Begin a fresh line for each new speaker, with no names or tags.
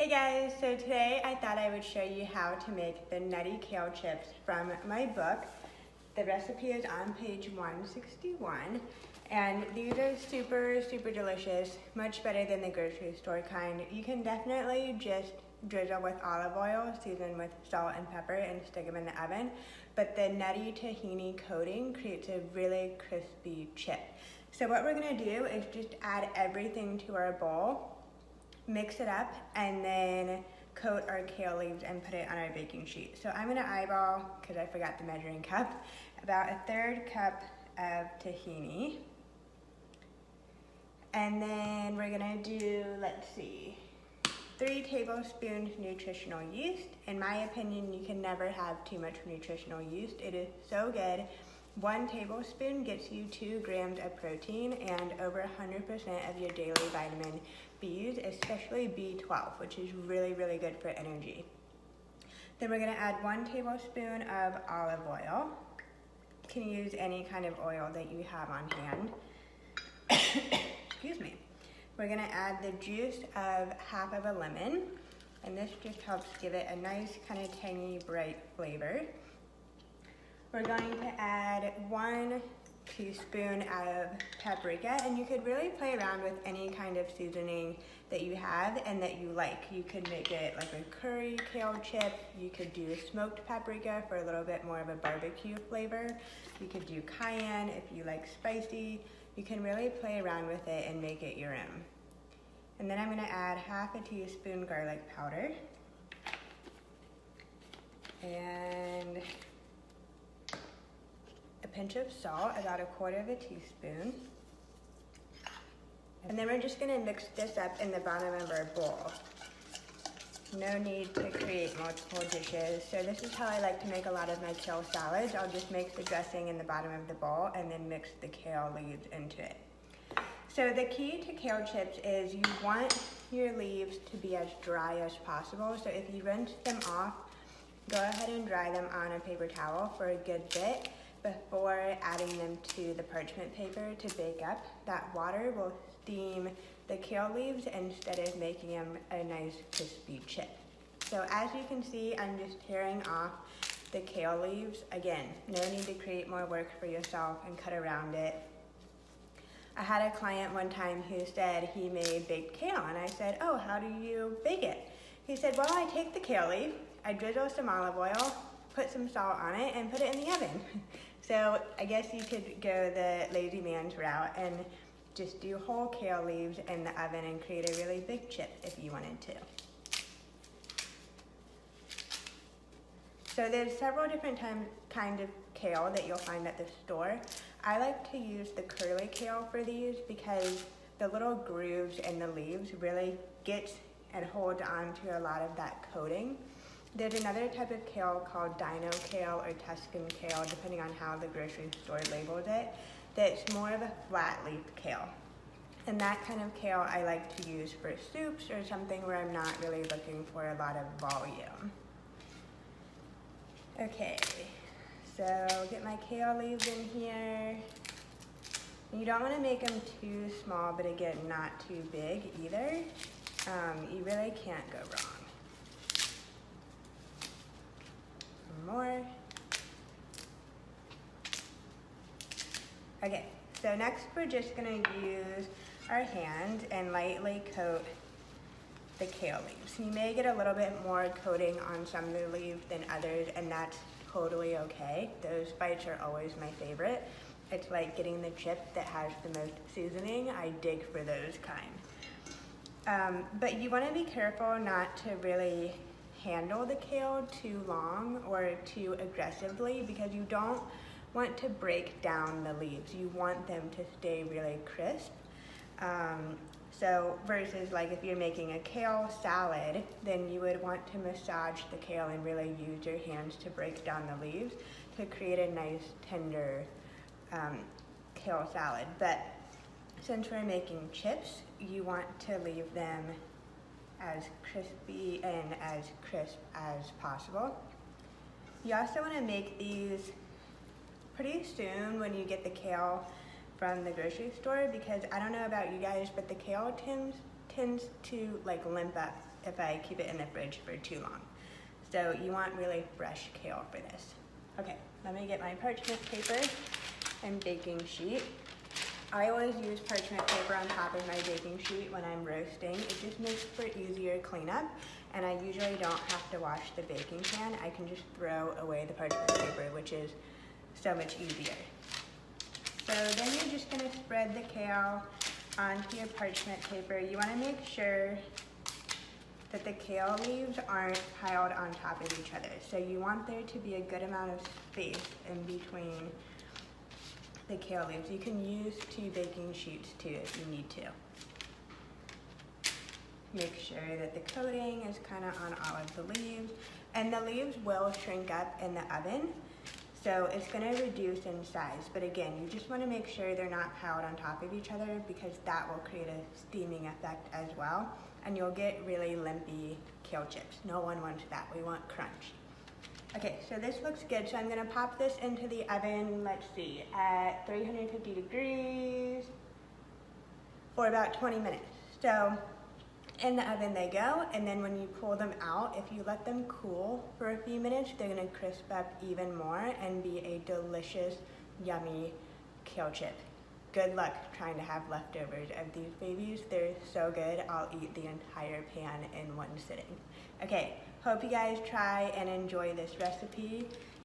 Hey guys, so today I thought I would show you how to make the Nutty Kale chips from my book. The recipe is on page 161, and these are super delicious, much better than the grocery store kind. You can definitely just drizzle with olive oil, season with salt and pepper, and stick them in the oven, but the nutty tahini coating creates a really crispy chip. So what we're gonna do is just add everything to our bowl, mix it up, and then coat our kale leaves and put it on our baking sheet. So I'm gonna eyeball, because I forgot the measuring cup, about a 1/3 cup of tahini. And then we're gonna do, 3 tablespoons nutritional yeast. In my opinion, you can never have too much nutritional yeast. It is so good. 1 tablespoon gets you 2 grams of protein and over 100% of your daily vitamin B's, especially B12, which is really good for energy. Then we're gonna add 1 tablespoon of olive oil. You can use any kind of oil that you have on hand. Excuse me. We're gonna add the juice of half of a lemon, and this just helps give it a nice kind of tangy, bright flavor. We're going to add 1 teaspoon of paprika, and you could really play around with any kind of seasoning that you have and that you like. You could make it like a curry kale chip. You could do smoked paprika for a little bit more of a barbecue flavor. You could do cayenne if you like spicy. You can really play around with it and make it your own. And then I'm gonna add half a teaspoon garlic powder and a pinch of salt, about 1/4 teaspoon. And then we're just gonna mix this up in the bottom of our bowl. No need to create multiple dishes. So this is how I like to make a lot of my kale salads. I'll just make the dressing in the bottom of the bowl and then mix the kale leaves into it. So the key to kale chips is you want your leaves to be as dry as possible. So if you rinse them off, go ahead and dry them on a paper towel for a good bit before adding them to the parchment paper to bake up. That water will steam the kale leaves instead of making them a nice crispy chip. So as you can see, I'm just tearing off the kale leaves. Again, no need to create more work for yourself and cut around it. I had a client one time who said he made baked kale, and I said, oh, how do you bake it? He said, well, I take the kale leaf, I drizzle some olive oil, put some salt on it, and put it in the oven. So I guess you could go the lazy man's route and just do whole kale leaves in the oven and create a really big chip if you wanted to. So there's several different kinds of kale that you'll find at the store. I like to use the curly kale for these because the little grooves in the leaves really get and hold on to a lot of that coating. There's another type of kale called dino kale or Tuscan kale, depending on how the grocery store labels it, that's more of a flat leaf kale. And that kind of kale I like to use for soups or something where I'm not really looking for a lot of volume. Okay, so get my kale leaves in here. You don't want to make them too small, but again, not too big either. You really can't go wrong. More. Okay, so next we're just gonna use our hand and lightly coat the kale leaves. You may get a little bit more coating on some of the leaves than others, and that's totally okay. Those bites are always my favorite. It's like getting the chip that has the most seasoning. I dig for those kinds. But you wanna be careful not to really handle the kale too long or too aggressively because you don't want to break down the leaves. You want them to stay really crisp. So versus like if you're making a kale salad, then you would want to massage the kale and really use your hands to break down the leaves to create a nice tender kale salad. But since we're making chips, you want to leave them as crispy and as crisp as possible. You also want to make these pretty soon when you get the kale from the grocery store, because I don't know about you guys, but the kale tends to like limp up if I keep it in the fridge for too long. So you want really fresh kale for this. Okay, let me get my parchment paper and baking sheet. I always use parchment paper on top of my baking sheet when I'm roasting. It just makes for easier cleanup, and I usually don't have to wash the baking pan. I can just throw away the parchment paper, which is so much easier. So then you're just gonna spread the kale onto your parchment paper. You wanna make sure that the kale leaves aren't piled on top of each other. So you want there to be a good amount of space in between the kale leaves. You can use 2 baking sheets too if you need to. Make sure that the coating is kind of on all of the leaves, and the leaves will shrink up in the oven, so it's going to reduce in size. But again, you just want to make sure they're not piled on top of each other, because that will create a steaming effect as well, and you'll get really lumpy kale chips. No one wants that. We want crunch. Okay, so this looks good, so I'm gonna pop this into the oven, let's see, at 350 degrees for about 20 minutes. So in the oven they go, and then when you pull them out, if you let them cool for a few minutes, they're gonna crisp up even more and be a delicious, yummy kale chip. Good luck trying to have leftovers of these babies. They're so good, I'll eat the entire pan in one sitting. Okay, hope you guys try and enjoy this recipe.